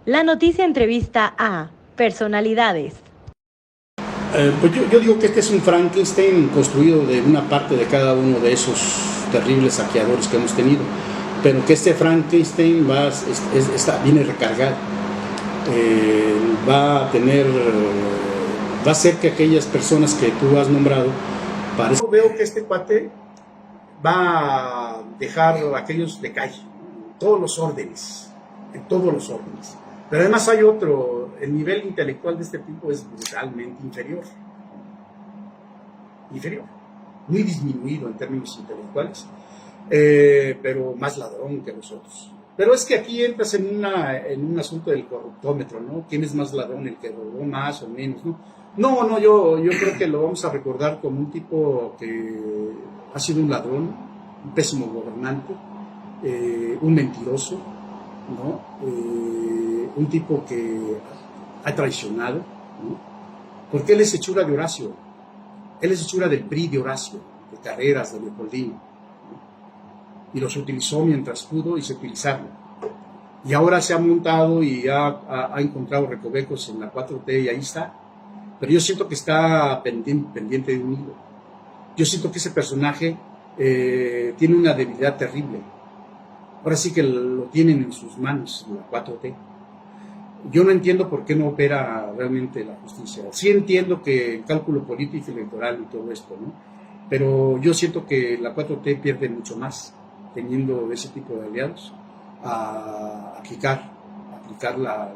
La noticia entrevista a personalidades. Pues yo digo que este es un Frankenstein construido de una parte de cada uno de esos terribles saqueadores que hemos tenido, pero que este Frankenstein viene recargado, va a hacer que aquellas personas que tú has nombrado, yo veo que este cuate va a dejar a aquellos de calle, en todos los órdenes, pero además hay otro, el nivel intelectual de este tipo es brutalmente inferior, muy disminuido en términos intelectuales, pero más ladrón que los otros. Pero es que aquí entras en un asunto del corruptómetro, ¿no? ¿Quién es más ladrón, el que robó más o menos, no? No, yo creo que lo vamos a recordar como un tipo que ha sido un ladrón, un pésimo gobernante, un mentiroso, ¿no? Un tipo que ha traicionado, ¿no? Porque él es hechura de Horacio, él es hechura del PRI de Horacio, de Carreras, de Leopoldino, ¿no? Y los utilizó mientras pudo y se utilizaron. Y ahora se ha montado y ha encontrado recovecos en la 4T y ahí está. Pero yo siento que está pendiente de un hilo. Yo siento que ese personaje tiene una debilidad terrible. Ahora sí que lo tienen en sus manos, la 4T. Yo no entiendo por qué no opera realmente la justicia. Sí entiendo que el cálculo político y electoral y todo esto, ¿no? Pero yo siento que la 4T pierde mucho más teniendo ese tipo de aliados a aplicar la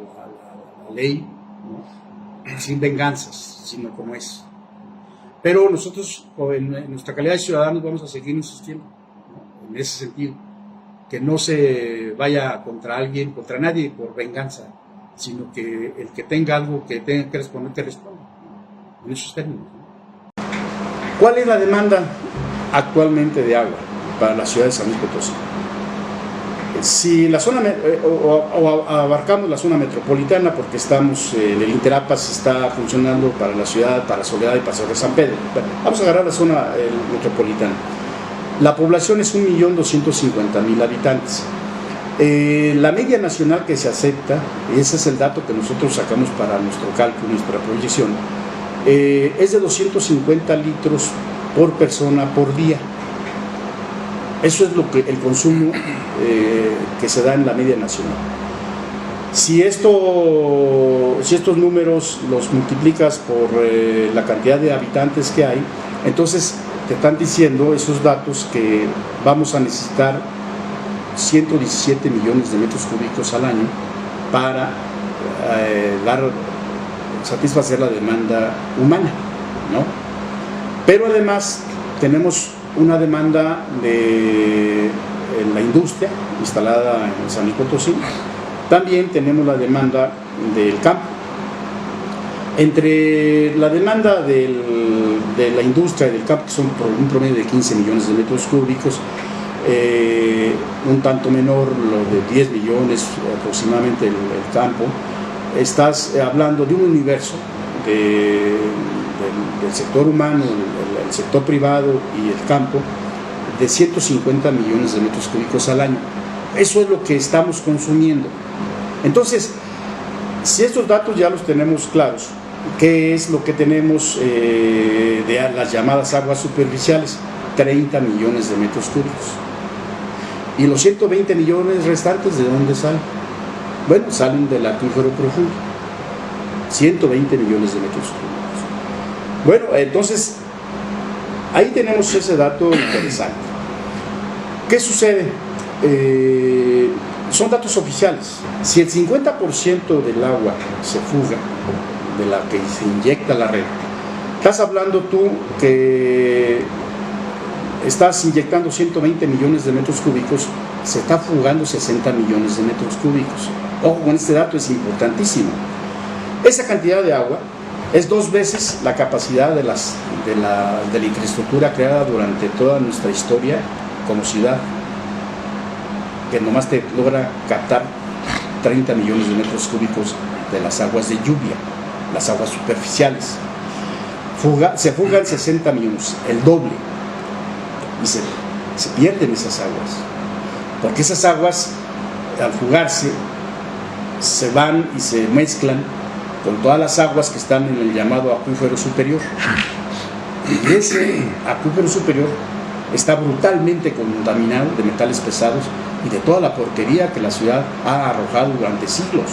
ley, ¿no? Sin venganzas, sino como es. Pero nosotros, en nuestra calidad de ciudadanos, vamos a seguir insistiendo, ¿no? En ese sentido, que no se vaya contra alguien, contra nadie por venganza, sino que el que tenga algo que tenga que responder, que responda, ¿no? En esos términos, ¿no? ¿Cuál es la demanda actualmente de agua para la ciudad de San Luis Potosí? Si la zona, abarcamos la zona metropolitana, porque estamos, el Interapas está funcionando para la ciudad, para Soledad y para San Pedro. Bueno, vamos a agarrar la zona metropolitana. La población es 1.250.000 habitantes. La media nacional que se acepta, ese es el dato que nosotros sacamos para nuestro cálculo, nuestra proyección, es de 250 litros por persona por día. Eso es el consumo que se da en la media nacional. Si estos números los multiplicas por la cantidad de habitantes que hay, entonces te están diciendo esos datos que vamos a necesitar 117 millones de metros cúbicos al año para satisfacer la demanda humana, ¿no? Pero además tenemos una demanda de la industria instalada en San Luis Potosí. También tenemos la demanda del campo. Entre la demanda de la industria y del campo, que son un promedio de 15 millones de metros cúbicos, un tanto menor lo de 10 millones aproximadamente el campo, estás hablando de un universo del sector humano, el sector privado y el campo, de 150 millones de metros cúbicos al año. Eso es lo que estamos consumiendo. Entonces, si estos datos ya los tenemos claros, ¿qué es lo que tenemos de las llamadas aguas superficiales? 30 millones de metros cúbicos. ¿Y los 120 millones restantes de dónde salen? Bueno, salen del acuífero profundo. 120 millones de metros cúbicos. Bueno, entonces, ahí tenemos ese dato interesante. ¿Qué sucede? Son datos oficiales. Si el 50% del agua se fuga, de la que se inyecta a la red, estás hablando tú que estás inyectando 120 millones de metros cúbicos, se está fugando 60 millones de metros cúbicos. Ojo con este dato, es importantísimo. Esa cantidad de agua es 2 veces la capacidad de la infraestructura creada durante toda nuestra historia como ciudad, que nomás te logra captar 30 millones de metros cúbicos de las aguas de lluvia, las aguas superficiales. Se fugan 60 millones, el doble, y se pierden esas aguas, porque esas aguas, al fugarse, se van y se mezclan con todas las aguas que están en el llamado acuífero superior. Y ese acuífero superior está brutalmente contaminado de metales pesados y de toda la porquería que la ciudad ha arrojado durante siglos.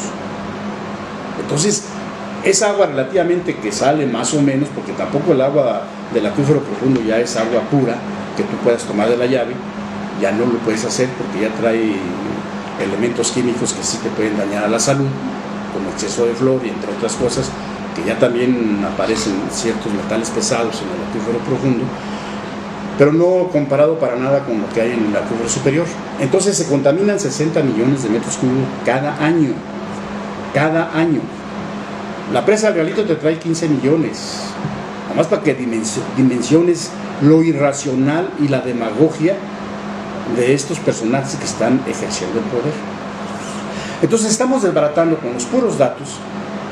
Entonces, esa agua relativamente que sale más o menos, porque tampoco el agua del acuífero profundo ya es agua pura que tú puedas tomar de la llave, ya no lo puedes hacer porque ya trae elementos químicos que sí te pueden dañar a la salud, como exceso de flor y entre otras cosas, que ya también aparecen ciertos metales pesados en el acuífero profundo, pero no comparado para nada con lo que hay en el acuífero superior. Entonces se contaminan 60 millones de metros cúbicos cada año. Cada año. La presa del Realito te trae 15 millones. Además, para que dimensiones lo irracional y la demagogia de estos personajes que están ejerciendo el poder. Entonces estamos desbaratando con los puros datos,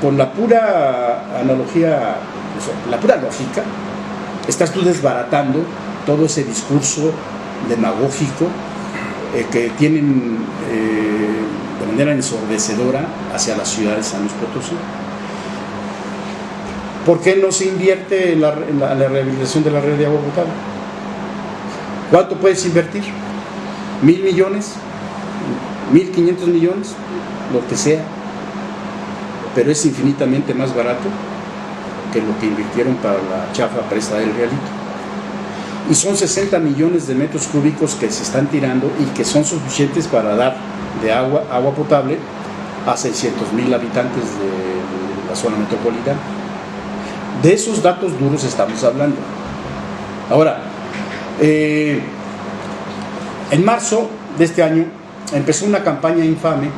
con la pura analogía, la pura lógica, estás tú desbaratando todo ese discurso demagógico que tienen de manera ensordecedora hacia la ciudad de San Luis Potosí. ¿Por qué no se invierte en la rehabilitación de la red de agua potable? ¿Cuánto puedes invertir? ¿1,000 millones? ¿1,500 millones? Lo que sea. Pero es infinitamente más barato que lo que invirtieron para la chafa presa del Realito. Y son 60 millones de metros cúbicos que se están tirando y que son suficientes para dar de agua potable a 600,000 habitantes de la zona metropolitana. De esos datos duros estamos hablando. Ahora, en marzo de este año empezó una campaña infame,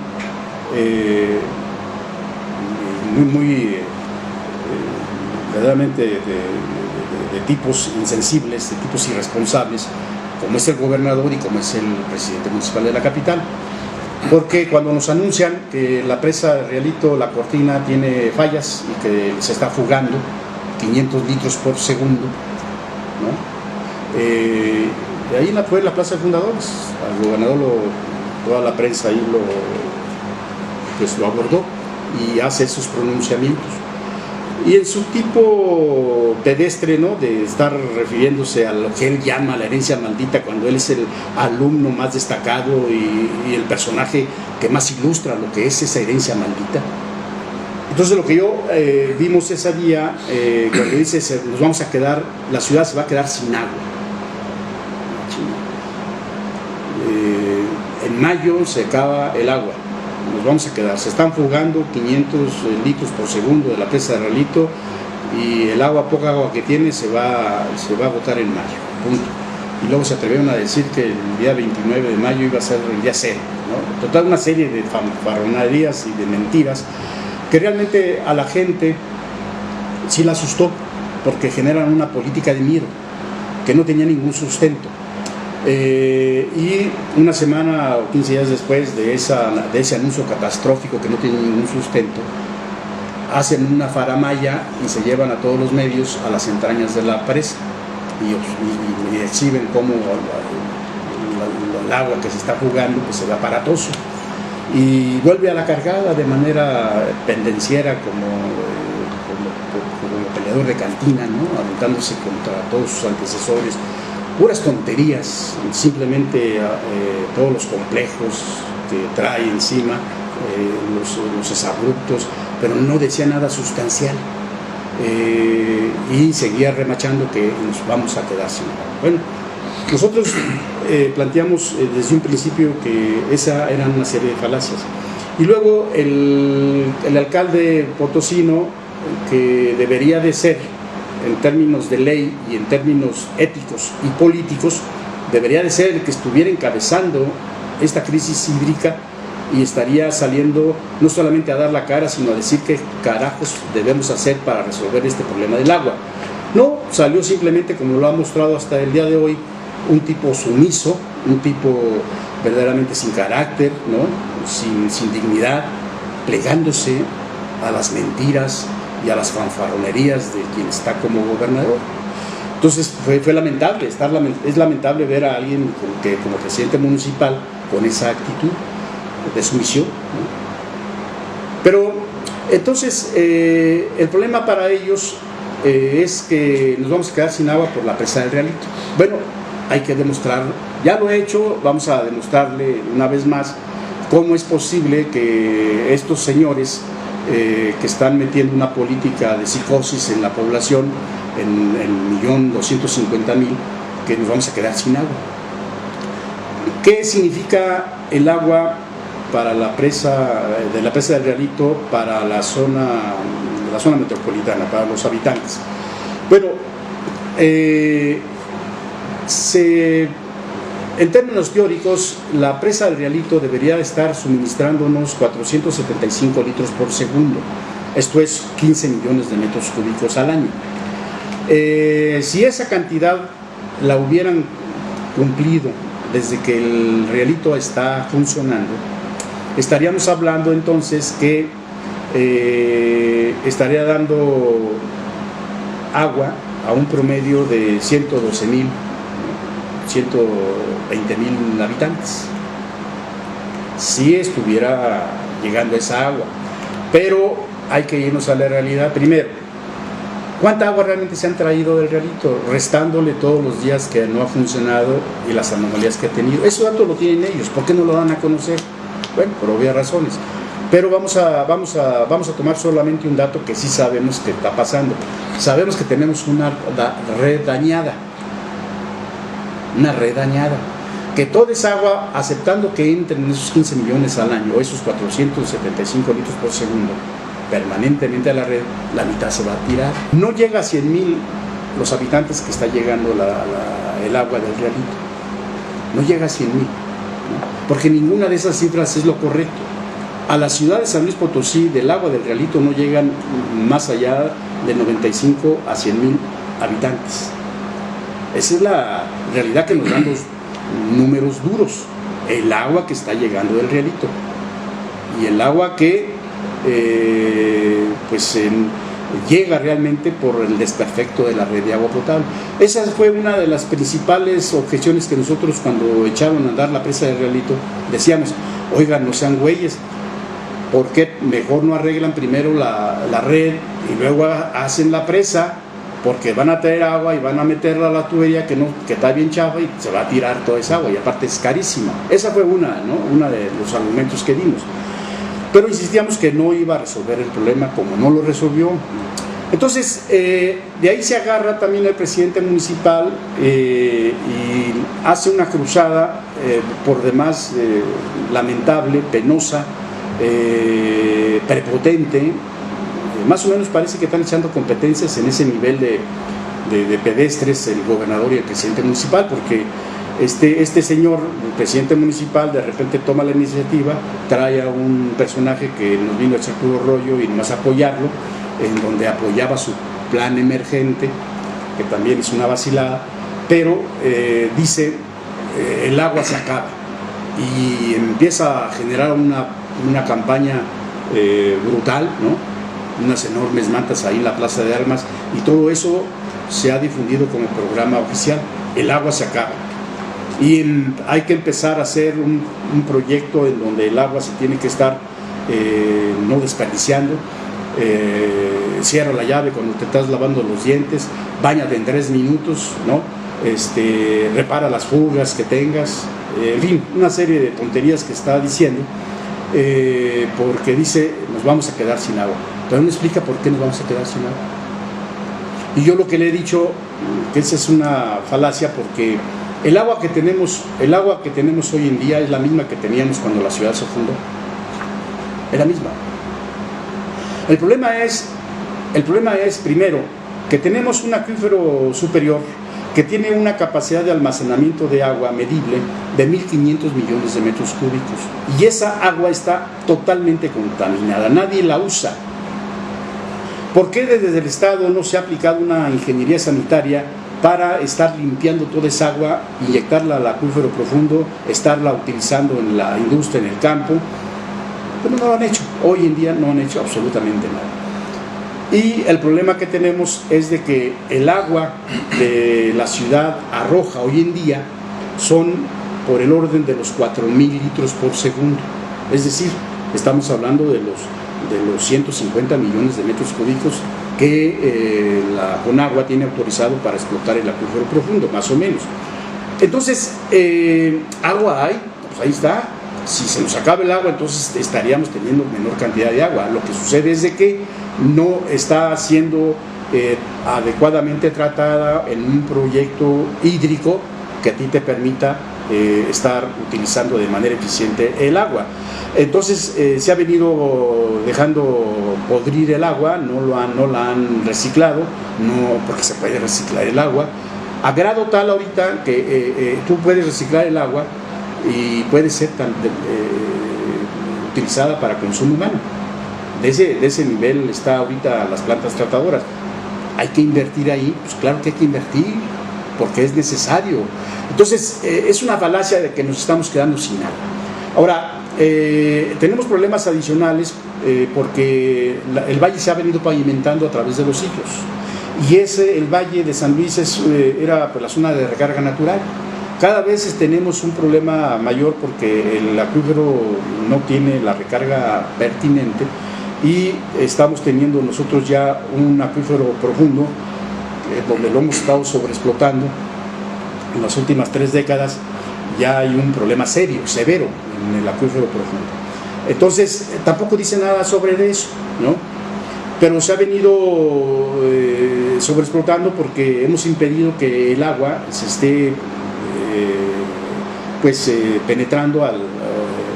verdaderamente de tipos insensibles, de tipos irresponsables, como es el gobernador y como es el presidente municipal de la capital. Porque cuando nos anuncian que la presa de Realito, la cortina, tiene fallas y que se está fugando 500 litros por segundo, ¿no? Ahí fue la Plaza de Fundadores, al gobernador toda la prensa ahí lo abordó y hace esos pronunciamientos. Y en su tipo pedestre, ¿no?, de estar refiriéndose a lo que él llama la herencia maldita, cuando él es el alumno más destacado y el personaje que más ilustra lo que es esa herencia maldita. Entonces lo que yo vimos ese día, cuando dice nos vamos a quedar, la ciudad se va a quedar sin agua. En mayo se acaba el agua, nos vamos a quedar, se están fugando 500 litros por segundo de la presa de Realito y el poca agua que tiene se va a agotar en mayo, punto. Y luego se atrevieron a decir que el día 29 de mayo iba a ser el día cero, ¿no? Total, una serie de fanfarronerías y de mentiras que realmente a la gente sí la asustó, porque generan una política de miedo que no tenía ningún sustento. Y una semana o 15 días después de ese anuncio catastrófico que no tiene ningún sustento, hacen una faramalla y se llevan a todos los medios a las entrañas de la presa y exhiben cómo el agua que se está jugando pues se ve aparatoso y vuelve a la cargada de manera pendenciera como peleador de cantina, ¿no?, aventándose contra todos sus antecesores. Puras tonterías, simplemente todos los complejos que trae encima, los exabruptos, pero no decía nada sustancial. Y seguía remachando que nos vamos a quedar sin agua. Bueno, nosotros planteamos desde un principio que esa era una serie de falacias. Y luego el alcalde potosino, que debería de ser, en términos de ley y en términos éticos y políticos, debería de ser el que estuviera encabezando esta crisis hídrica y estaría saliendo no solamente a dar la cara, sino a decir qué carajos debemos hacer para resolver este problema del agua. No, salió simplemente, como lo ha mostrado hasta el día de hoy, un tipo sumiso, un tipo verdaderamente sin carácter, ¿no?, sin dignidad, plegándose a las mentiras y a las fanfarronerías de quien está como gobernador. Entonces fue lamentable, es lamentable ver a alguien como presidente municipal con esa actitud de sumisión, ¿no? Pero entonces el problema para ellos es que nos vamos a quedar sin agua por la presa del Realito. Bueno, hay que demostrarlo, ya lo he hecho, vamos a demostrarle una vez más cómo es posible que estos señores que están metiendo una política de psicosis en la población, en el 1.250.000, que nos vamos a quedar sin agua. ¿Qué significa el agua para la presa del Realito, para la zona metropolitana, para los habitantes? Bueno, en términos teóricos, la presa del Realito debería estar suministrándonos 475 litros por segundo. Esto es 15 millones de metros cúbicos al año. Si esa cantidad la hubieran cumplido desde que el Realito está funcionando, estaríamos hablando entonces que estaría dando agua a un promedio de 112.000, 120.000 habitantes, si estuviera llegando esa agua. Pero hay que irnos a la realidad. Primero, ¿cuánta agua realmente se han traído del Realito? Restándole todos los días que no ha funcionado y las anomalías que ha tenido. Ese dato lo tienen ellos, ¿por qué no lo dan a conocer? Bueno, por obvias razones. Pero vamos a tomar solamente un dato que sí sabemos que está pasando. Sabemos que tenemos una red dañada. Una red dañada. Que toda esa agua, aceptando que entren esos 15 millones al año, esos 475 litros por segundo, permanentemente a la red, la mitad se va a tirar. No llega a 100.000 los habitantes que está llegando el agua del Realito. No llega a 100.000, ¿no? Porque ninguna de esas cifras es lo correcto. A la ciudad de San Luis Potosí, del agua del Realito no llegan más allá de 95 a 100.000 habitantes. Esa es la realidad que nos dan los números duros. El agua que está llegando del Realito y el agua que llega realmente por el desperfecto de la red de agua potable. Esa fue una de las principales objeciones que nosotros, cuando echaron a andar la presa del Realito, decíamos: oigan, no sean güeyes, ¿por qué mejor no arreglan primero la red y luego hacen la presa? Porque van a traer agua y van a meterla a la tubería que está bien chafa y se va a tirar toda esa agua, y aparte es carísima. Esa fue una de los argumentos que dimos. Pero insistíamos que no iba a resolver el problema, como no lo resolvió. Entonces, de ahí se agarra también el presidente municipal y hace una cruzada por demás lamentable, penosa, prepotente. Más o menos parece que están echando competencias en ese nivel de pedestres el gobernador y el presidente municipal, porque este señor, el presidente municipal, de repente toma la iniciativa, trae a un personaje que nos vino a echar puro rollo y nomás apoyarlo, en donde apoyaba su plan emergente, que también es una vacilada, pero dice el agua se acaba, y empieza a generar una campaña brutal, ¿no? Unas enormes mantas ahí en la Plaza de Armas, y todo eso se ha difundido como programa oficial. El agua se acaba y hay que empezar a hacer un proyecto en donde el agua se tiene que estar no desperdiciando. Cierra la llave cuando te estás lavando los dientes, báñate en 3 minutos, ¿no? Repara las fugas que tengas, en fin, una serie de tonterías que está diciendo, porque dice nos vamos a quedar sin agua, pero no explica por qué nos vamos a quedar sin agua. Y yo lo que le he dicho, que esa es una falacia, porque el agua que tenemos hoy en día es la misma que teníamos cuando la ciudad se fundó. Es la misma. El problema es primero, que tenemos un acuífero superior que tiene una capacidad de almacenamiento de agua medible de 1.500 millones de metros cúbicos. Y esa agua está totalmente contaminada, nadie la usa. ¿Por qué desde el Estado no se ha aplicado una ingeniería sanitaria para estar limpiando toda esa agua, inyectarla al acuífero profundo, estarla utilizando en la industria, en el campo? Pero no lo han hecho. Hoy en día no han hecho absolutamente nada. Y el problema que tenemos es de que el agua de la ciudad arroja hoy en día son por el orden de los 4.000 litros por segundo. Es decir, estamos hablando de los de los 150 millones de metros cúbicos que la Conagua tiene autorizado para explotar el acuífero profundo, más o menos. Entonces, agua hay, pues ahí está. Si se nos acaba el agua, entonces estaríamos teniendo menor cantidad de agua. Lo que sucede es de que no está siendo adecuadamente tratada en un proyecto hídrico que a ti te permita estar utilizando de manera eficiente el agua. Entonces se ha venido dejando podrir el agua, no la han reciclado, no, porque se puede reciclar el agua, a grado tal ahorita que tú puedes reciclar el agua y puede ser utilizada para consumo humano. De ese nivel está ahorita las plantas tratadoras. Hay que invertir ahí, pues claro que hay que invertir, porque es necesario. Entonces, es una falacia de que nos estamos quedando sin agua. Ahora, tenemos problemas adicionales porque el valle se ha venido pavimentando a través de los siglos. Y el valle de San Luis era pues, la zona de recarga natural. Cada vez tenemos un problema mayor porque el acuífero no tiene la recarga pertinente y estamos teniendo nosotros ya un acuífero profundo donde lo hemos estado sobreexplotando. En las últimas 3 décadas ya hay un problema serio, severo en el acuífero profundo. Entonces, tampoco dice nada sobre eso, ¿no? Pero se ha venido sobreexplotando porque hemos impedido que el agua se esté penetrando,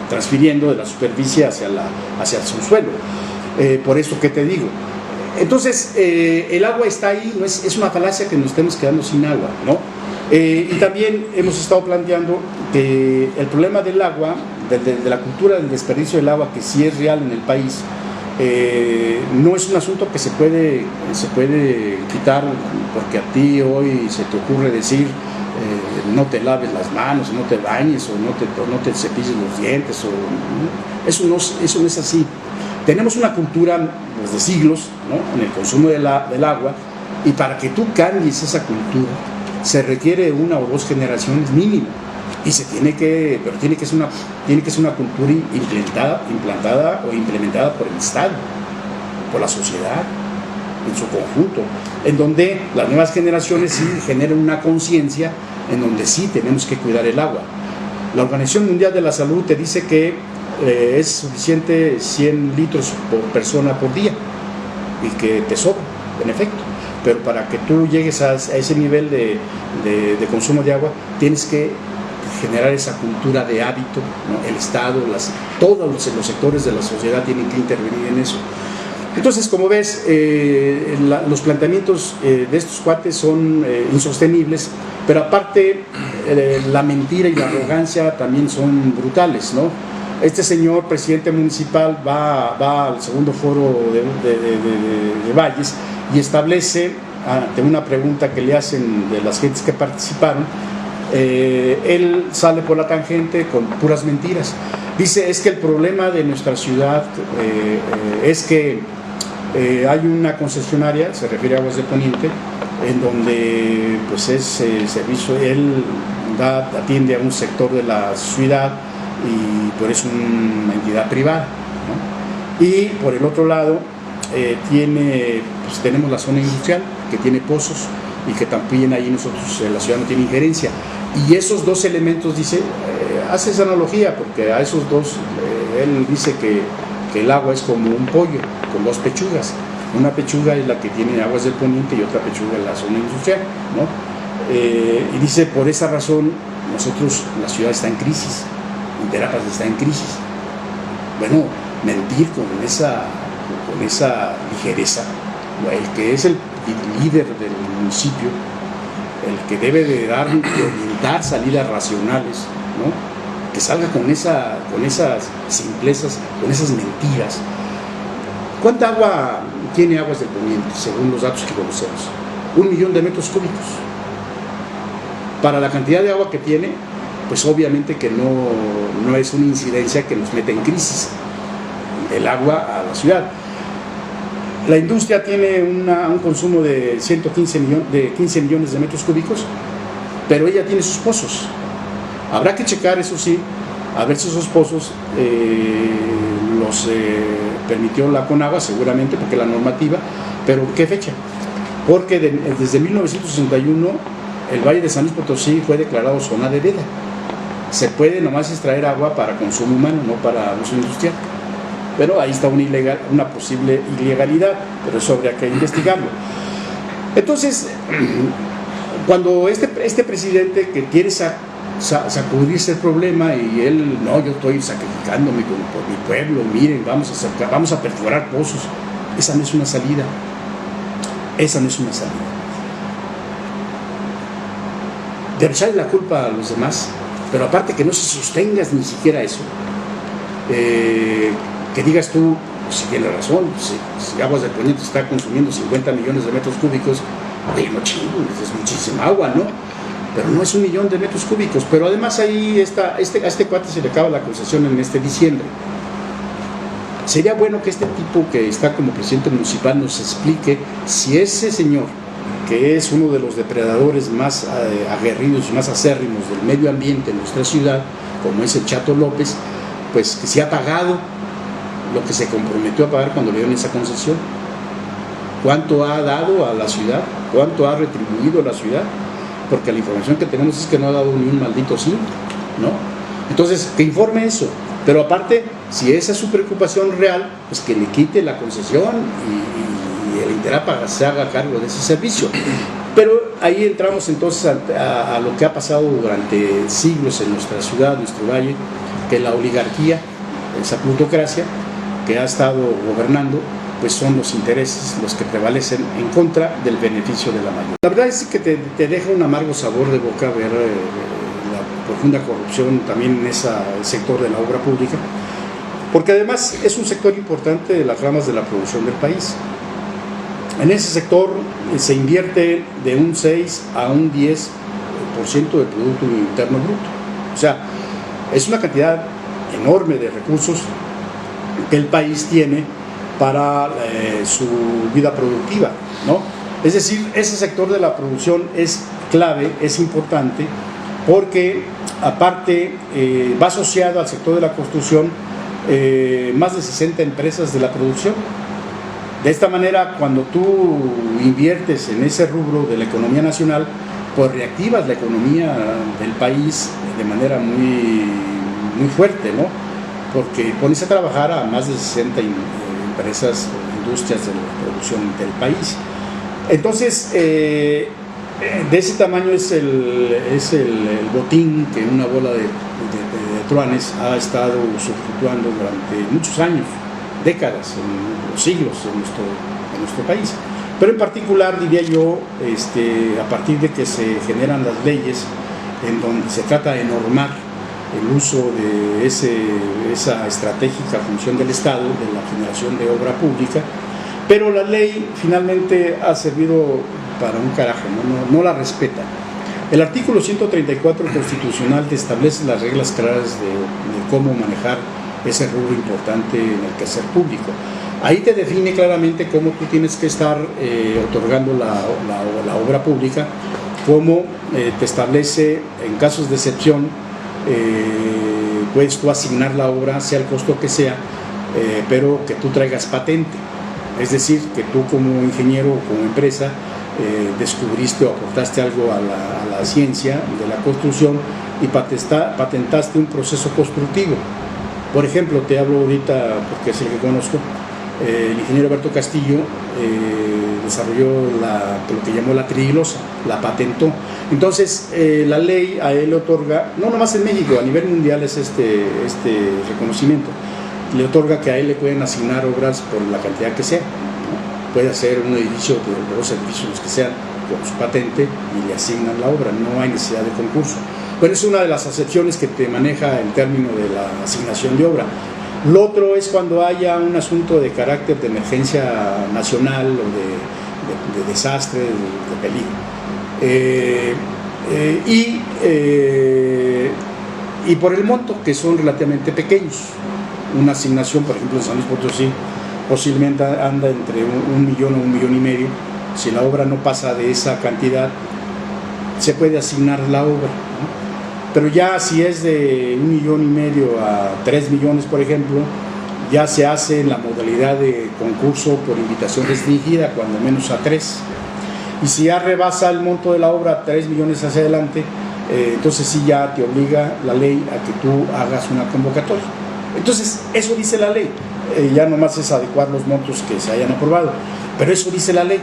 transfiriendo de la superficie hacia el subsuelo. Por eso que te digo. Entonces, el agua está ahí, no es una falacia que nos estemos quedando sin agua, ¿no? Y también hemos estado planteando que el problema del agua, de la cultura del desperdicio del agua, que sí es real en el país, no es un asunto que se puede quitar porque a ti hoy se te ocurre decir no te laves las manos, no te bañes o no te cepilles los dientes, eso no es así. Tenemos una cultura de siglos, ¿no?, en el consumo del agua, y para que tú cambies esa cultura se requiere 1 o 2 generaciones mínimo, y tiene que ser una cultura implantada o implementada por el Estado, por la sociedad en su conjunto, en donde las nuevas generaciones sí generen una conciencia en donde sí tenemos que cuidar el agua. La Organización Mundial de la Salud te dice que es suficiente 100 litros por persona por día y que te sobra, en efecto. Pero para que tú llegues a ese nivel de consumo de agua, tienes que generar esa cultura de hábito, ¿no? El Estado, todos los sectores de la sociedad tienen que intervenir en eso. Entonces, como ves, los planteamientos de estos cuates son insostenibles, pero aparte la mentira y la arrogancia también son brutales, ¿no? Este señor presidente municipal va al segundo foro de Valles y establece, ante una pregunta que le hacen de las gentes que participaron, él sale por la tangente con puras mentiras. Dice, es que el problema de nuestra ciudad es que hay una concesionaria, se refiere a Aguas de Poniente, en donde pues es servicio, él atiende a un sector de la ciudad y por eso es una entidad privada, ¿no? Y por el otro lado tenemos la zona industrial que tiene pozos y que también ahí nosotros, la ciudad no tiene injerencia, y esos 2 elementos, dice, hace esa analogía porque a esos 2 él dice que el agua es como un pollo con 2 pechugas. Una pechuga es la que tiene Aguas del Poniente y otra pechuga es la zona industrial, ¿no? Y dice, por esa razón nosotros, la ciudad está en crisis, Interapa está en crisis. Bueno, mentir con esa ligereza, el que es el líder del municipio, el que debe de orientar salidas racionales, ¿no?, que salga con esas simplezas, con esas mentiras. ¿Cuánta agua tiene Aguas del Poniente, según los datos que conocemos? 1 millón de metros cúbicos. Para la cantidad de agua que tiene, pues obviamente que no es una incidencia que nos mete en crisis el agua a la ciudad. La industria tiene un consumo de 15 millones de metros cúbicos, pero ella tiene sus pozos. Habrá que checar, eso sí, a ver si esos pozos los permitió la Conagua, seguramente, porque la normativa, pero ¿qué fecha? Porque desde 1961 el Valle de San Luis Potosí fue declarado zona de veda. Se puede nomás extraer agua para consumo humano, no para uso industrial. Pero ahí está una posible ilegalidad, pero eso habría que investigarlo. Entonces, cuando este presidente que quiere sacudirse el problema y él, no, yo estoy sacrificándome por mi pueblo, miren, vamos a perforar pozos, esa no es una salida. Esa no es una salida. De echarle la culpa a los demás, pero aparte que no se sostengas ni siquiera eso, que digas tú, si tienes razón, si Aguas del Poniente está consumiendo 50 millones de metros cúbicos, oye, no chingo, es muchísima agua, ¿no? Pero no es 1 millón de metros cúbicos, pero además ahí a este cuate se le acaba la concesión en este diciembre. Sería bueno que este tipo que está como presidente municipal nos explique si ese señor, que es uno de los depredadores más aguerridos y más acérrimos del medio ambiente en nuestra ciudad, como es el Chato López, pues que si ha pagado lo que se comprometió a pagar cuando le dieron esa concesión. ¿Cuánto ha dado a la ciudad? ¿Cuánto ha retribuido a la ciudad? Porque la información que tenemos es que no ha dado ni un maldito sí, ¿no? Entonces, que informe eso. Pero aparte, si esa es su preocupación real, pues que le quite la concesión y el Interapa se haga cargo de ese servicio. Pero ahí entramos entonces a lo que ha pasado durante siglos en nuestra ciudad, nuestro valle, que la oligarquía, esa plutocracia que ha estado gobernando, pues son los intereses los que prevalecen en contra del beneficio de la mayoría. La verdad es que te deja un amargo sabor de boca ver la profunda corrupción también en ese sector de la obra pública, porque además es un sector importante de las ramas de la producción del país. En ese sector se invierte de un 6 a un 10% del Producto Interno Bruto. O sea, es una cantidad enorme de recursos que el país tiene para su vida productiva, ¿no? Es decir, ese sector de la producción es clave, es importante, porque aparte va asociado al sector de la construcción más de 60 empresas de la producción. De esta manera, cuando tú inviertes en ese rubro de la economía nacional, pues reactivas la economía del país de manera muy, muy fuerte, ¿no? Porque pones a trabajar a más de 60 empresas, industrias de la producción del país. Entonces, de ese tamaño es el botín que una bola de truanes ha estado subfructuando durante muchos años, décadas, en los siglos en nuestro país. Pero en particular, diría yo, a partir de que se generan las leyes en donde se trata de normar el uso de esa estratégica función del Estado, de la generación de obra pública, pero la ley finalmente ha servido para un carajo, no la respeta. El artículo 134 constitucional te establece las reglas claras de cómo manejar ese rubro importante en el quehacer público. Ahí te define claramente cómo tú tienes que estar otorgando la obra pública, cómo te establece en casos de excepción, puedes tú asignar la obra, sea el costo que sea, pero que tú traigas patente. Es decir, que tú como ingeniero o como empresa descubriste o aportaste algo a la ciencia de la construcción y patentaste un proceso constructivo. Por ejemplo, te hablo ahorita, porque es el que conozco, el ingeniero Alberto Castillo desarrolló lo que llamó la triglosa, la patentó. Entonces, la ley a él le otorga, no nomás en México, a nivel mundial es este reconocimiento, le otorga que a él le pueden asignar obras por la cantidad que sea, ¿no? Puede hacer un edificio, de los edificios los que sean, con su patente y le asignan la obra, no hay necesidad de concurso. Pero es una de las acepciones que te maneja el término de la asignación de obra. Lo otro es cuando haya un asunto de carácter de emergencia nacional o de desastre, de peligro. Y por el monto, que son relativamente pequeños. Una asignación, por ejemplo, en San Luis Potosí, posiblemente anda entre 1 millón o 1,5 millones. Si la obra no pasa de esa cantidad, se puede asignar la obra, ¿no? Pero ya si es de 1,5 millones a 3 millones, por ejemplo, ya se hace en la modalidad de concurso por invitación restringida, cuando menos a 3. Y si ya rebasa el monto de la obra 3 millones hacia adelante, entonces sí ya te obliga la ley a que tú hagas una convocatoria. Entonces, eso dice la ley. Ya nomás es adecuar los montos que se hayan aprobado, pero eso dice la ley.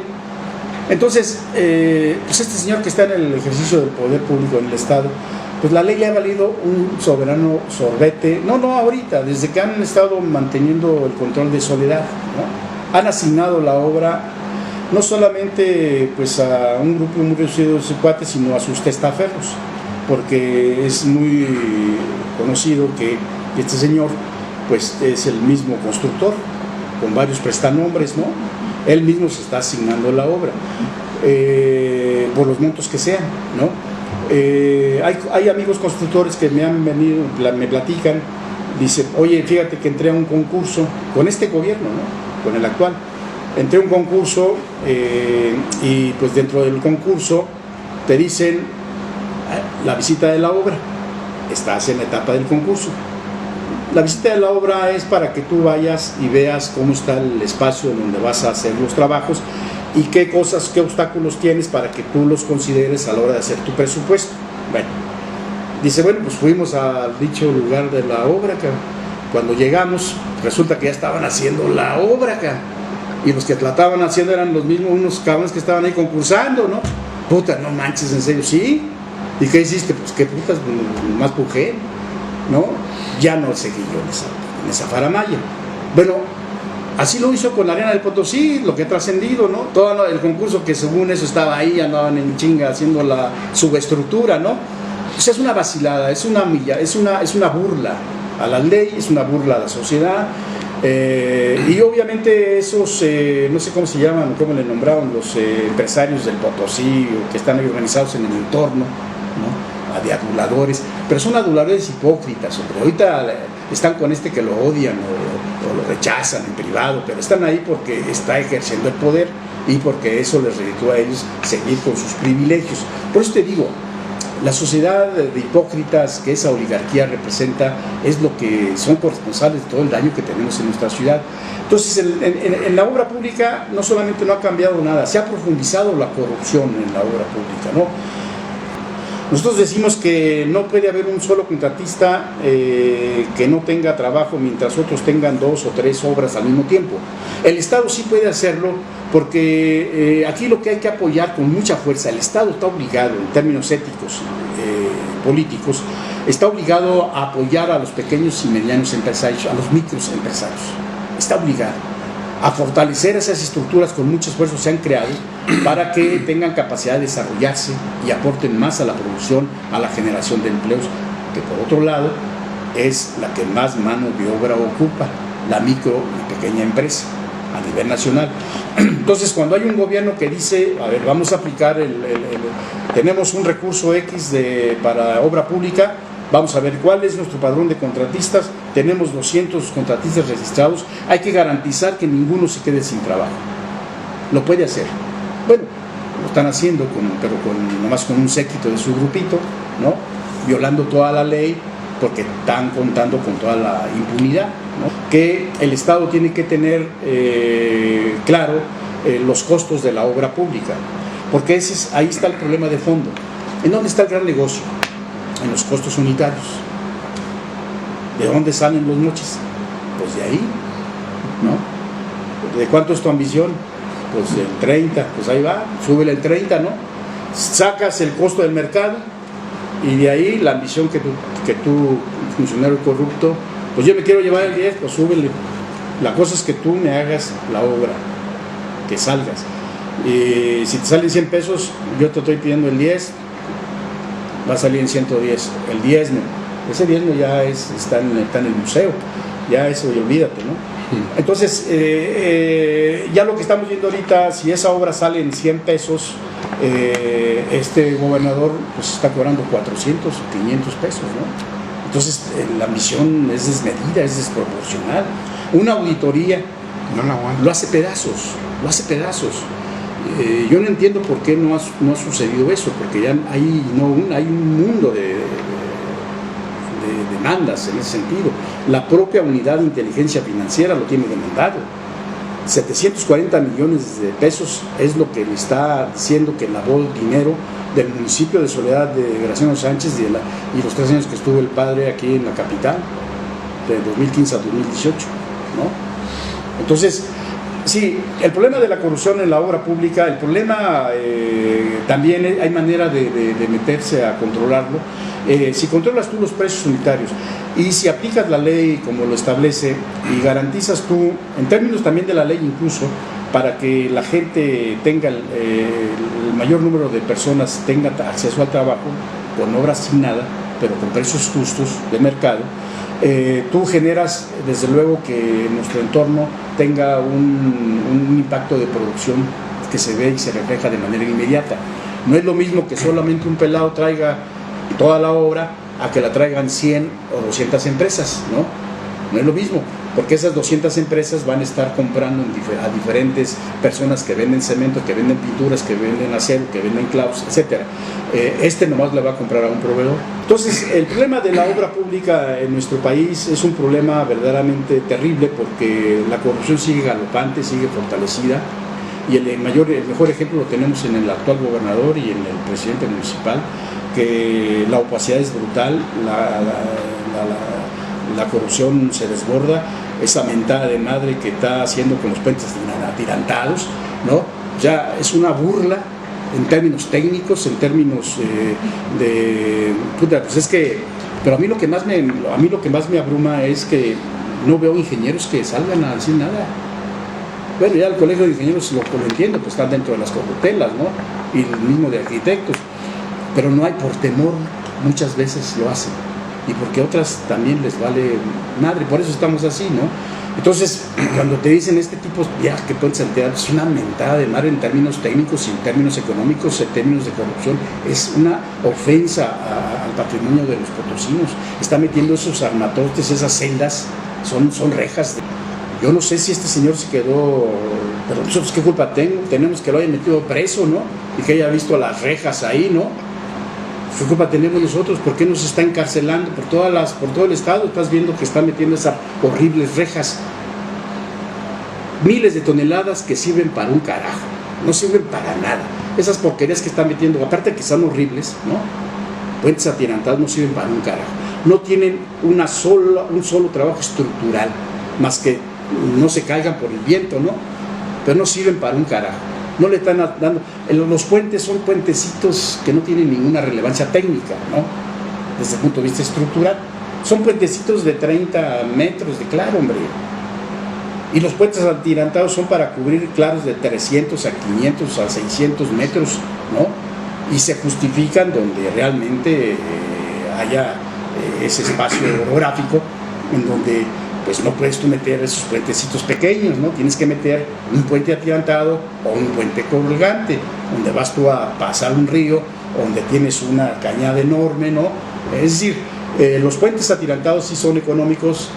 Entonces, pues este señor que está en el ejercicio del poder público en el Estado, pues la ley le ha valido un soberano sorbete, no ahorita, desde que han estado manteniendo el control de Soledad, ¿no? Han asignado la obra no solamente pues a un grupo muy reducido de cuates, sino a sus testaferros, porque es muy conocido que este señor pues es el mismo constructor, con varios prestanombres, ¿no? Él mismo se está asignando la obra, por los montos que sean, ¿no? Hay amigos constructores que me han venido, me platican, dicen, oye, fíjate que entré a un concurso con este gobierno, ¿no? Con el actual. Entré a un concurso y pues dentro del concurso te dicen la visita de la obra, estás en la etapa del concurso. La visita de la obra es para que tú vayas y veas cómo está el espacio en donde vas a hacer los trabajos y qué cosas, qué obstáculos tienes para que tú los consideres a la hora de hacer tu presupuesto. Bueno, dice, bueno, pues fuimos al dicho lugar de la obra, acá. Cuando llegamos, resulta que ya estaban haciendo la obra acá. Y los que la estaban haciendo eran los mismos, unos cabrones que estaban ahí concursando, ¿no? Puta, no manches, en serio, sí. ¿Y qué hiciste? Pues qué putas, más pujé, ¿no? Ya no seguí yo en esa faramaya. Bueno, así lo hizo con la Arena del Potosí, lo que ha trascendido, ¿no? Todo el concurso que según eso estaba ahí, andaban en chinga haciendo la subestructura, ¿no? Pues es una vacilada, es una burla a la ley, es una burla a la sociedad. Y obviamente esos, no sé cómo se llaman, cómo le nombraron, los empresarios del Potosí, que están ahí organizados en el entorno, ¿no? De aduladores, pero son aduladores hipócritas, hombre. Ahorita están con este que lo odian o lo rechazan en privado, pero están ahí porque está ejerciendo el poder y porque eso les reditúa a ellos seguir con sus privilegios. Por eso te digo, la sociedad de hipócritas que esa oligarquía representa es lo que son corresponsables de todo el daño que tenemos en nuestra ciudad. Entonces, en la obra pública no solamente no ha cambiado nada, se ha profundizado la corrupción en la obra pública, ¿no? Nosotros decimos que no puede haber un solo contratista que no tenga trabajo mientras otros tengan 2 o 3 obras al mismo tiempo. El Estado sí puede hacerlo porque aquí lo que hay que apoyar con mucha fuerza, el Estado está obligado en términos éticos, políticos, está obligado a apoyar a los pequeños y medianos empresarios, a los micros empresarios, está obligado a fortalecer esas estructuras con mucho esfuerzo se han creado para que tengan capacidad de desarrollarse y aporten más a la producción, a la generación de empleos, que por otro lado es la que más mano de obra ocupa, la micro y pequeña empresa a nivel nacional. Entonces, cuando hay un gobierno que dice, a ver, vamos a aplicar tenemos un recurso X para obra pública, vamos a ver cuál es nuestro padrón de contratistas, tenemos 200 contratistas registrados, hay que garantizar que ninguno se quede sin trabajo. Lo puede hacer. Bueno, lo están haciendo, pero nomás con un séquito de su grupito, ¿no? Violando toda la ley, porque están contando con toda la impunidad, ¿no? Que el Estado tiene que tener claro los costos de la obra pública, porque ahí está el problema de fondo. ¿En dónde está el gran negocio? En los costos unitarios. ¿De dónde salen los moches? Pues de ahí, ¿no? ¿De cuánto es tu ambición? Pues del 30, pues ahí va, súbele el 30, ¿no? Sacas el costo del mercado y de ahí la ambición que tú, funcionario corrupto, pues yo me quiero llevar el 10, pues súbele. La cosa es que tú me hagas la obra, que salgas. Y si te salen 100 pesos, yo te estoy pidiendo el 10, va a salir en 110, el diezmo. Ese diezmo ya está en el museo, ya eso, y olvídate, ¿no? Entonces, ya lo que estamos viendo ahorita, si esa obra sale en 100 pesos, este gobernador pues está cobrando 400 o 500 pesos, ¿no? Entonces, la ambición es desmedida, es desproporcional. Una auditoría lo hace pedazos, yo no entiendo por qué no ha sucedido eso, porque ya hay un mundo de demandas en ese sentido. La propia unidad de inteligencia financiera lo tiene demandado. 740 millones de pesos es lo que le está diciendo que lavó dinero del municipio de Soledad de Graciano Sánchez y los 3 años que estuvo el padre aquí en la capital, de 2015 a 2018, ¿no? Entonces, sí, el problema de la corrupción en la obra pública, el problema también hay manera de meterse a controlarlo. Si controlas tú los precios unitarios y si aplicas la ley como lo establece y garantizas tú, en términos también de la ley incluso, para que la gente tenga el mayor número de personas tenga acceso al trabajo con obras sin nada, pero con precios justos de mercado, tú generas desde luego que nuestro entorno tenga un impacto de producción que se ve y se refleja de manera inmediata. No es lo mismo que solamente un pelado traiga toda la obra a que la traigan 100 o 200 empresas, ¿no? No es lo mismo, porque esas 200 empresas van a estar comprando a diferentes personas que venden cemento, que venden pinturas, que venden acero, que venden clavos, etc. Nomás le va a comprar a un proveedor. Entonces, el problema de la obra pública en nuestro país es un problema verdaderamente terrible porque la corrupción sigue galopante, sigue fortalecida y el mejor ejemplo lo tenemos en el actual gobernador y en el presidente municipal, que la opacidad es brutal, la corrupción se desborda, esa mentada de madre que está haciendo con los puentes atirantados, ¿no? Ya es una burla en términos técnicos, en términos pues es que, pero a mí lo que más me abruma es que no veo ingenieros que salgan a decir nada. Bueno, ya el colegio de ingenieros lo entiendo, pues están dentro de las corruptelas, ¿no? Y el mismo de arquitectos, pero no hay, por temor, muchas veces lo hacen. Y porque otras también les vale madre, por eso estamos así, ¿no? Entonces, cuando te dicen este tipo, ya que puentes atirantados, es una mentada de madre en términos técnicos y en términos económicos, en términos de corrupción, es una ofensa al patrimonio de los potosinos. Está metiendo esos armatotes, esas celdas, son rejas. Yo no sé si este señor se quedó, pero nosotros qué culpa tenemos que lo hayan metido preso, ¿no? Y que haya visto las rejas ahí, ¿no? ¿Qué culpa tenemos nosotros? ¿Por qué nos está encarcelando por todo el estado? Estás viendo que están metiendo esas horribles rejas. Miles de toneladas que sirven para un carajo. No sirven para nada. Esas porquerías que están metiendo, aparte de que son horribles, ¿no? Puentes atirantados no sirven para un carajo. No tienen un solo trabajo estructural, más que no se caigan por el viento, ¿no? Pero no sirven para un carajo. No le están dando. Los puentes son puentecitos que no tienen ninguna relevancia técnica, ¿no? Desde el punto de vista estructural. Son puentecitos de 30 metros de claro, hombre. Y los puentes atirantados son para cubrir claros de 300 a 500 a 600 metros, ¿no? Y se justifican donde realmente haya ese espacio orográfico en donde pues no puedes tú meter esos puentecitos pequeños, ¿no? Tienes que meter un puente atirantado o un puente colgante, donde vas tú a pasar un río, donde tienes una cañada enorme, ¿no? Es decir, los puentes atirantados sí son económicos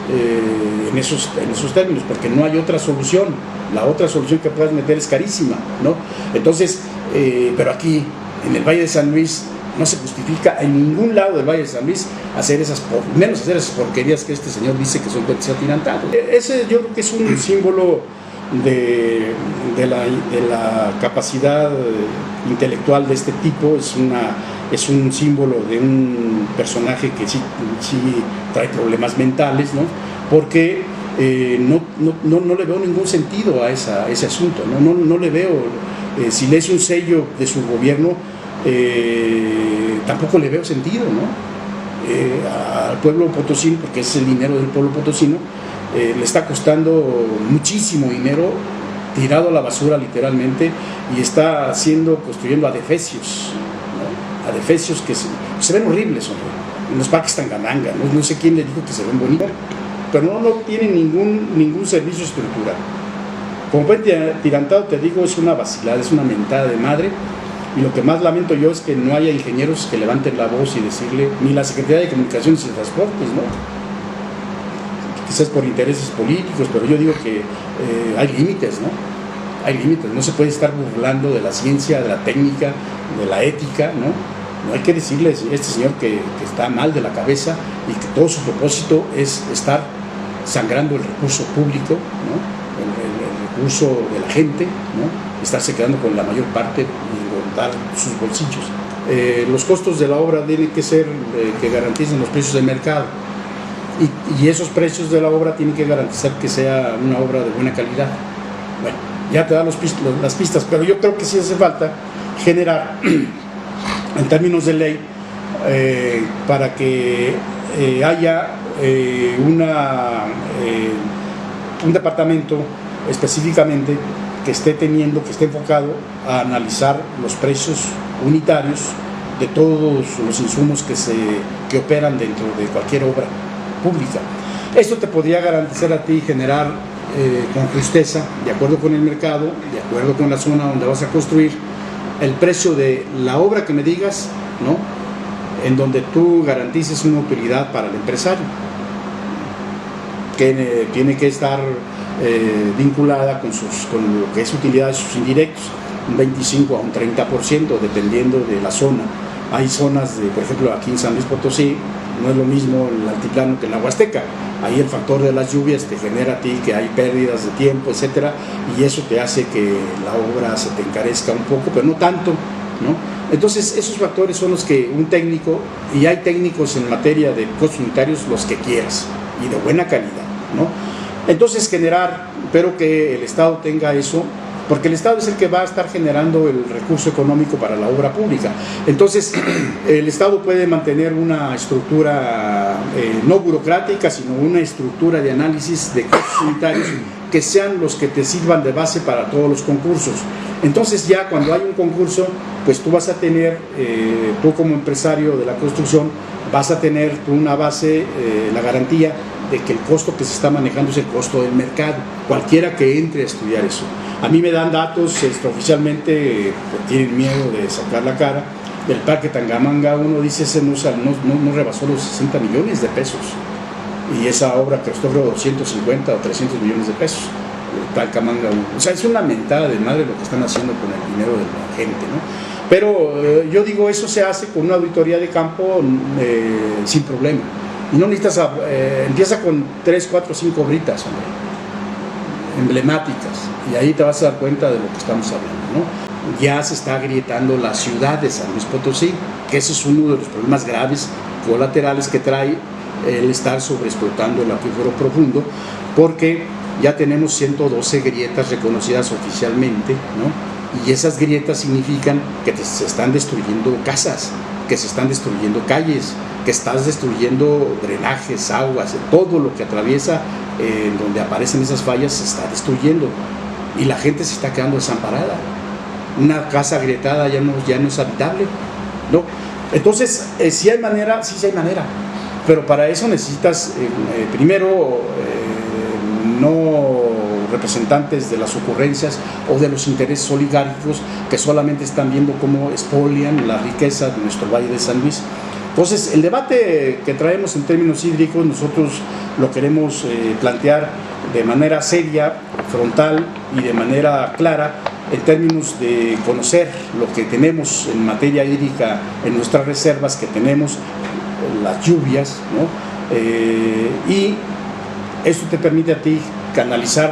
en esos términos, porque no hay otra solución. La otra solución que puedas meter es carísima, ¿no? Entonces, pero aquí, en el Valle de San Luis, no se justifica en ningún lado del Valle de San Luis menos hacer esas porquerías que este señor dice que son puentes atirantados. Ese yo creo que es un símbolo de la capacidad intelectual de este tipo, es un símbolo de un personaje que sí trae problemas mentales, ¿no? Porque no le veo ningún sentido a ese asunto, no le veo, si lees un sello de su gobierno, tampoco le veo sentido, ¿no? Al pueblo potosino, porque es el dinero del pueblo potosino, le está costando muchísimo dinero tirado a la basura literalmente, y está construyendo adefesios, ¿no? Adefesios que se ven horribles, hombre, en los parques Tangamanga, no sé quién le dijo que se ven bonitos, pero no tienen ningún servicio estructural. Como puente atirantado, te digo, es una vacilada, es una mentada de madre. Y lo que más lamento yo es que no haya ingenieros que levanten la voz y decirle, ni la Secretaría de Comunicaciones y Transportes, ¿no? Quizás por intereses políticos, pero yo digo que hay límites, ¿no? Hay límites, no se puede estar burlando de la ciencia, de la técnica, de la ética, ¿no? No hay que decirle a este señor que está mal de la cabeza y que todo su propósito es estar sangrando el recurso público, ¿no? El recurso de la gente, ¿no? Estarse quedando con la mayor parte y engordar sus bolsillos. Los costos de la obra tienen que ser que garanticen los precios del mercado y esos precios de la obra tienen que garantizar que sea una obra de buena calidad. Bueno, ya te da las pistas, pero yo creo que sí hace falta generar en términos de ley para que haya un departamento específicamente que esté enfocado a analizar los precios unitarios de todos los insumos que operan dentro de cualquier obra pública. Esto te podría garantizar a ti generar con justeza, de acuerdo con el mercado, de acuerdo con la zona donde vas a construir, el precio de la obra que me digas, ¿no? En donde tú garantices una utilidad para el empresario, que tiene que estar vinculada con lo que es utilidad de sus indirectos, un 25 a un 30%, dependiendo de la zona. Hay zonas, por ejemplo, aquí en San Luis Potosí, no es lo mismo el altiplano que en la Huasteca. Ahí el factor de las lluvias te genera a ti que hay pérdidas de tiempo, etcétera, y eso te hace que la obra se te encarezca un poco, pero no tanto, ¿no? Entonces, esos factores son los que un técnico, y hay técnicos en materia de costos unitarios, los que quieras, y de buena calidad, ¿no? Entonces, pero que el Estado tenga eso, porque el Estado es el que va a estar generando el recurso económico para la obra pública. Entonces, el Estado puede mantener una estructura no burocrática, sino una estructura de análisis de costos unitarios que sean los que te sirvan de base para todos los concursos. Entonces, ya cuando hay un concurso, pues tú vas a tener, tú como empresario de la construcción, vas a tener una base, la garantía de que el costo que se está manejando es el costo del mercado, cualquiera que entre a estudiar eso. A mí me dan datos oficialmente, tienen miedo de sacar la cara, del Parque Tangamanga 1, dice, ese no rebasó los 60 millones de pesos, y esa obra costó 250 o 300 millones de pesos, el Tangamanga 1. O sea, es una mentada de madre lo que están haciendo con el dinero de la gente, ¿no? Pero yo digo, eso se hace con una auditoría de campo sin problema. Y no necesitas, empieza con 3, 4, 5 obritas, hombre, emblemáticas, y ahí te vas a dar cuenta de lo que estamos hablando, ¿no? Ya se está agrietando la ciudad de San Luis Potosí, que ese es uno de los problemas graves colaterales que trae el estar sobreexplotando el acuífero profundo, porque ya tenemos 112 grietas reconocidas oficialmente, ¿no? Y esas grietas significan que se están destruyendo casas, que se están destruyendo calles, que estás destruyendo drenajes, aguas, todo lo que atraviesa, donde aparecen esas fallas, se está destruyendo y la gente se está quedando desamparada. Una casa agrietada ya no es habitable, ¿no? Entonces, si hay manera, sí hay manera, pero para eso necesitas primero no representantes de las ocurrencias o de los intereses oligárquicos que solamente están viendo cómo expolian la riqueza de nuestro Valle de San Luis. Entonces, el debate que traemos en términos hídricos, nosotros lo queremos plantear de manera seria, frontal y de manera clara, en términos de conocer lo que tenemos en materia hídrica en nuestras reservas que tenemos, las lluvias, ¿no? Y eso te permite a ti canalizar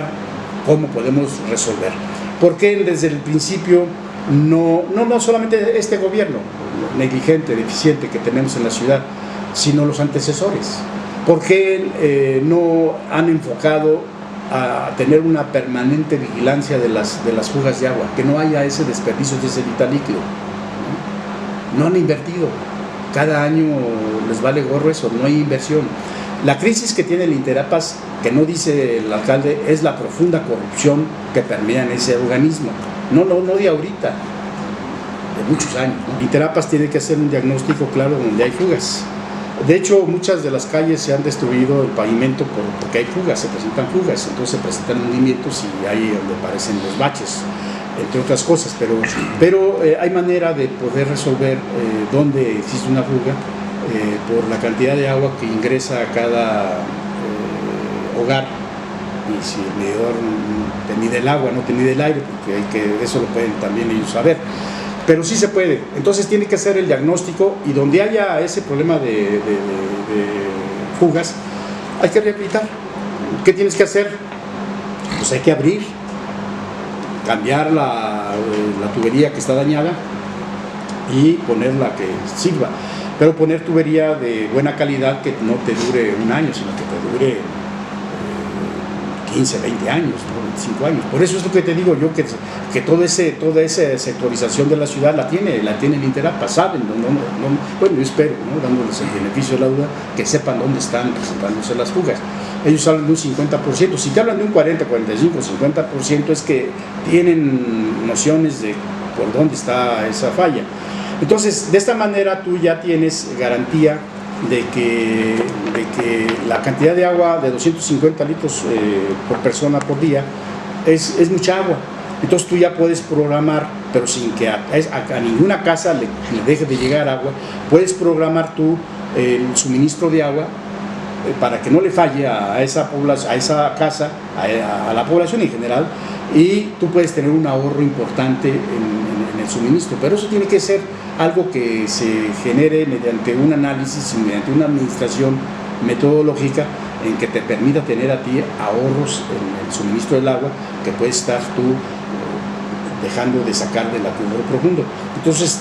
cómo podemos resolver. Porque desde el principio no solamente este gobierno negligente, deficiente que tenemos en la ciudad, sino los antecesores. ¿Por qué no han enfocado a tener una permanente vigilancia de las fugas de agua? Que no haya ese desperdicio de ese vital líquido. No han invertido. Cada año les vale gorro eso, no hay inversión. La crisis que tiene el Interapas, que no dice el alcalde, es la profunda corrupción que permea en ese organismo. No de ahorita, de muchos años, ¿no? Interapas tiene que hacer un diagnóstico claro donde hay fugas. De hecho, muchas de las calles se han destruido el pavimento porque hay fugas, se presentan fugas, entonces se presentan hundimientos y ahí donde aparecen los baches, entre otras cosas. Pero hay manera de poder resolver dónde existe una fuga, por la cantidad de agua que ingresa a cada hogar, y si el medidor te mide el agua, no te mide el aire, porque eso lo pueden también ellos saber. pero sí se puede. Entonces tiene que hacer el diagnóstico y donde haya ese problema de fugas, hay que rehabilitar. ¿Qué tienes que hacer? Pues hay que abrir, cambiar la tubería que está dañada y poner la que sirva. Pero poner tubería de buena calidad que no te dure un año, sino que te dure 15, 20 años, ¿no? 25 años. Por eso es lo que te digo yo, que toda esa sectorización de la ciudad la tiene el Interapa, saben, bueno, yo espero, ¿no? Dándoles el beneficio de la duda, que sepan dónde están presentándose las fugas. Ellos hablan de un 50%, si te hablan de un 40, 45, 50% es que tienen nociones de por dónde está esa falla. Entonces, de esta manera tú ya tienes garantía de que la cantidad de agua de 250 litros por persona por día es mucha agua. Entonces tú ya puedes programar, pero sin que a ninguna casa le deje de llegar agua, puedes programar tú el suministro de agua para que no le falle a esa casa, a la población en general, y tú puedes tener un ahorro importante en el suministro. Pero eso tiene que ser algo que se genere mediante un análisis, mediante una administración metodológica en que te permita tener a ti ahorros en el suministro del agua que puedes estar tú dejando de sacar del acuífero profundo. Entonces,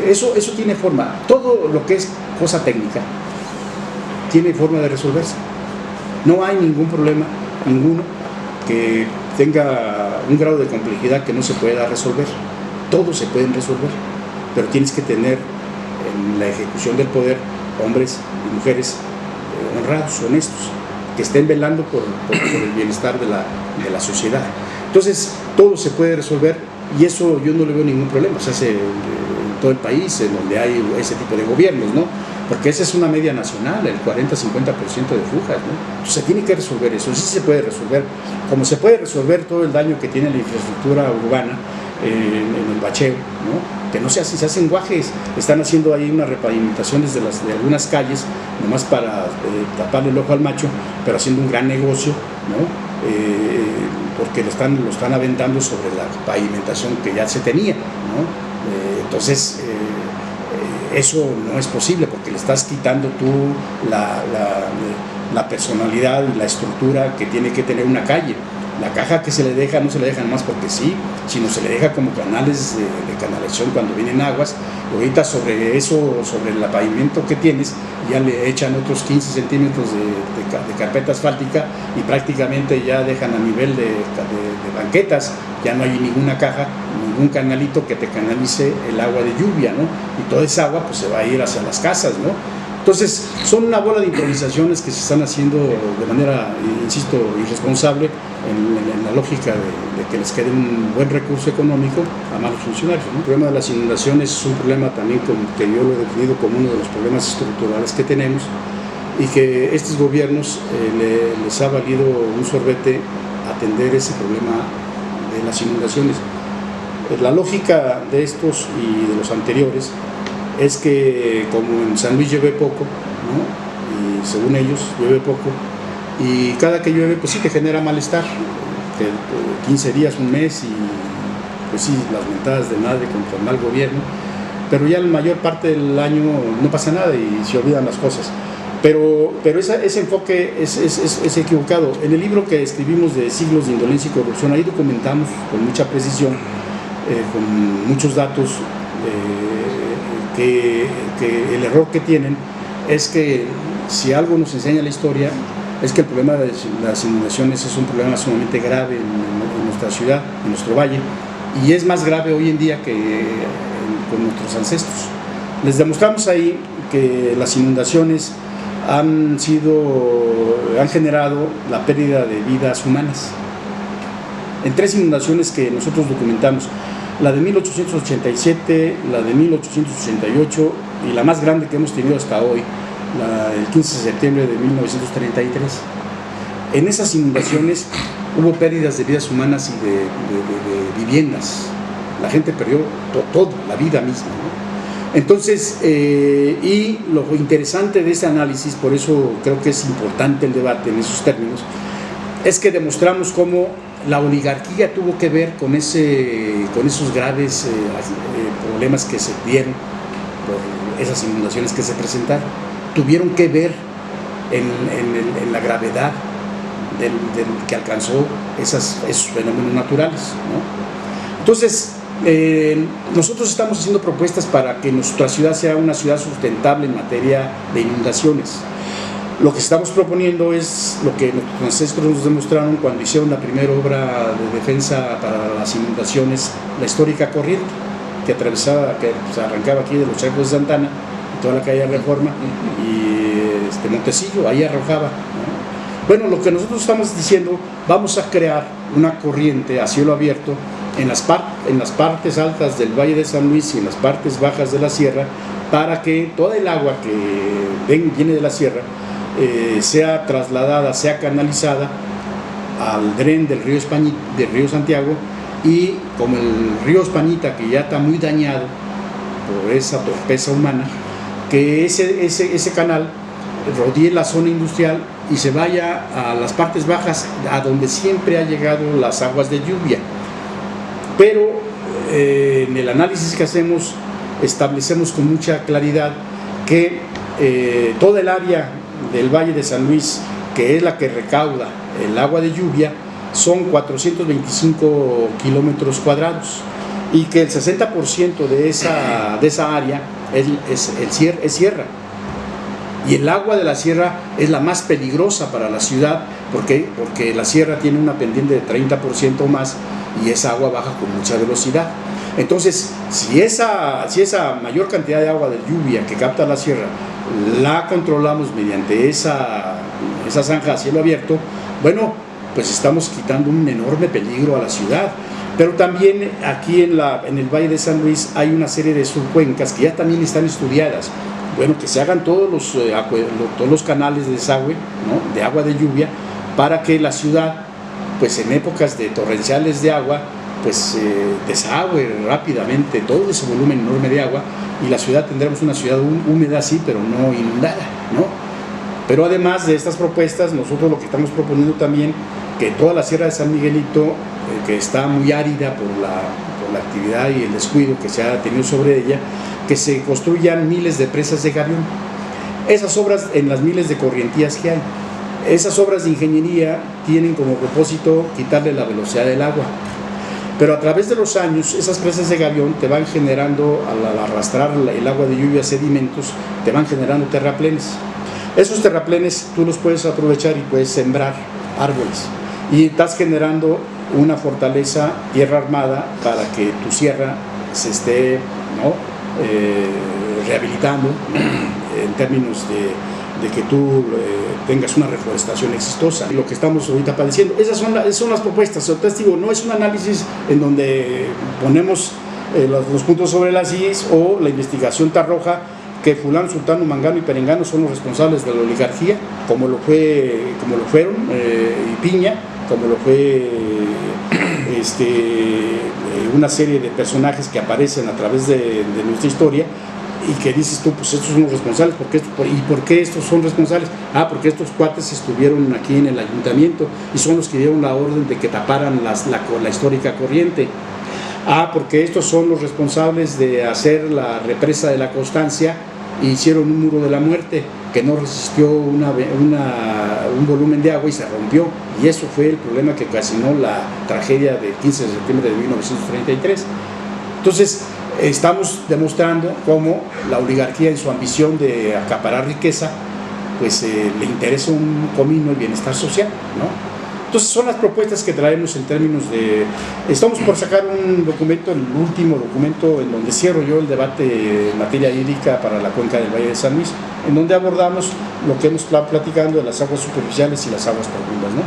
eso tiene forma. Todo lo que es cosa técnica tiene forma de resolverse. No hay ningún problema, ninguno, que tenga un grado de complejidad que no se pueda resolver. Todos se pueden resolver, pero tienes que tener en la ejecución del poder hombres y mujeres honrados, honestos, que estén velando por el bienestar de la sociedad. Entonces, todo se puede resolver y eso yo no le veo ningún problema. Se hace en todo el país, en donde hay ese tipo de gobiernos, ¿no? Porque esa es una media nacional, el 40-50% de fugas, ¿no? Entonces, se tiene que resolver eso, sí se puede resolver, como se puede resolver todo el daño que tiene la infraestructura urbana en el bacheo, ¿no? Que no se hacen guajes, están haciendo ahí unas repavimentaciones de algunas calles, nomás para taparle el ojo al macho, pero haciendo un gran negocio, ¿no? Porque lo están aventando sobre la pavimentación que ya se tenía, ¿no? Entonces, eso no es posible porque le estás quitando tú la personalidad y la estructura que tiene que tener una calle. La caja que se le deja no se le deja nomás porque sí, sino se le deja como canales de canalización cuando vienen aguas. Ahorita sobre eso, sobre el pavimento que tienes, ya le echan otros 15 centímetros de carpeta asfáltica y prácticamente ya dejan a nivel de banquetas, ya no hay ninguna caja, ningún canalito que te canalice el agua de lluvia, ¿no? Y toda esa agua pues se va a ir hacia las casas, ¿no? Entonces, son una bola de improvisaciones que se están haciendo de manera, insisto, irresponsable, en la lógica de que les quede un buen recurso económico a malos funcionarios, ¿no? El problema de las inundaciones es un problema también que yo lo he definido como uno de los problemas estructurales que tenemos y que estos gobiernos les ha valido un sorbete atender ese problema de las inundaciones. La lógica de estos y de los anteriores es que como en San Luis llueve poco, ¿no? Y según ellos llueve poco, y cada que llueve pues sí te genera malestar, que 15 días, un mes, y pues sí, las mentadas de madre contra el mal gobierno, pero ya la mayor parte del año no pasa nada y se olvidan las cosas. Pero ese enfoque es equivocado. En el libro que escribimos de Siglos de Indolencia y Corrupción, ahí documentamos con mucha precisión, con muchos datos, que el error que tienen es que si algo nos enseña la historia es que el problema de las inundaciones es un problema sumamente grave en nuestra ciudad, en nuestro valle, y es más grave hoy en día que con nuestros ancestros. Les demostramos ahí que las inundaciones han generado la pérdida de vidas humanas en 3 inundaciones que nosotros documentamos: la de 1887, la de 1888 y la más grande que hemos tenido hasta hoy, el 15 de septiembre de 1933. En esas inundaciones hubo pérdidas de vidas humanas y de viviendas. La gente perdió todo, la vida misma, ¿no? Entonces, y lo interesante de ese análisis, por eso creo que es importante el debate en esos términos, es que demostramos cómo la oligarquía tuvo que ver con esos graves problemas que se dieron por esas inundaciones que se presentaron. Tuvieron que ver en la gravedad que alcanzó esos fenómenos naturales, ¿no? Entonces, nosotros estamos haciendo propuestas para que nuestra ciudad sea una ciudad sustentable en materia de inundaciones. Lo que estamos proponiendo es lo que nuestros ancestros nos demostraron cuando hicieron la primera obra de defensa para las inundaciones, la histórica corriente que atravesaba, que pues, arrancaba aquí de los Charcos de Santana, toda la calle Reforma y Montecillo, ahí arrojaba, ¿no? Bueno, lo que nosotros estamos diciendo, vamos a crear una corriente a cielo abierto en las partes altas del Valle de San Luis y en las partes bajas de la sierra, para que toda el agua que viene de la sierra sea trasladada, sea canalizada al dren del río Santiago, y como el río Españita, que ya está muy dañado por esa torpeza humana, que ese canal rodee la zona industrial y se vaya a las partes bajas, a donde siempre ha llegado las aguas de lluvia. Pero en el análisis que hacemos, establecemos con mucha claridad que toda el área del Valle de San Luis, que es la que recauda el agua de lluvia, son 425 kilómetros cuadrados, y que el 60% de esa área es sierra. Y el agua de la sierra es la más peligrosa para la ciudad, porque la sierra tiene una pendiente de 30% más, y esa agua baja con mucha velocidad. Entonces, si esa mayor cantidad de agua de lluvia que capta la sierra la controlamos mediante esa zanja a cielo abierto, bueno, pues estamos quitando un enorme peligro a la ciudad. Pero también aquí en el Valle de San Luis hay una serie de subcuencas que ya también están estudiadas. Bueno, que se hagan todos los canales de desagüe, ¿no?, de agua de lluvia, para que la ciudad, pues en épocas de torrenciales de agua, pues desagüe rápidamente todo ese volumen enorme de agua, y la ciudad tendremos una ciudad húmeda, sí, pero no inundada, ¿no? Pero además de estas propuestas, nosotros lo que estamos proponiendo también, que toda la Sierra de San Miguelito, que está muy árida por la actividad y el descuido que se ha tenido sobre ella, que se construyan miles de presas de gavión. Esas obras en las miles de corrientías que hay, esas obras de ingeniería tienen como propósito quitarle la velocidad del agua. Pero a través de los años, esas presas de gavión te van generando, al arrastrar el agua de lluvia, sedimentos, te van generando terraplenes. Esos terraplenes tú los puedes aprovechar y puedes sembrar árboles, y estás generando una fortaleza, tierra armada, para que tu sierra se esté, ¿no?, rehabilitando en términos de que tú tengas una reforestación exitosa. Lo que estamos ahorita padeciendo, esas son las propuestas. Entonces digo, no es un análisis en donde ponemos los puntos sobre las IES, o la investigación te arroja que fulano, sultano, mangano y perengano son los responsables de la oligarquía, como lo fueron y Piña, como lo fue una serie de personajes que aparecen a través de nuestra historia, y que dices tú, pues estos son los responsables. ¿Y por qué estos son responsables? Porque estos cuates estuvieron aquí en el ayuntamiento y son los que dieron la orden de que taparan la histórica corriente. Porque estos son los responsables de hacer la represa de la Constancia, e hicieron un muro de la muerte que no resistió un volumen de agua y se rompió, y eso fue el problema que ocasionó la tragedia del 15 de septiembre de 1933. Entonces, estamos demostrando cómo la oligarquía, en su ambición de acaparar riqueza, pues le interesa un comino el bienestar social, ¿no? Entonces son las propuestas que traemos en términos de... Estamos por sacar un documento, el último documento, en donde cierro yo el debate en materia hídrica para la cuenca del Valle de San Luis, en donde abordamos lo que hemos platicando de las aguas superficiales y las aguas profundas, ¿no?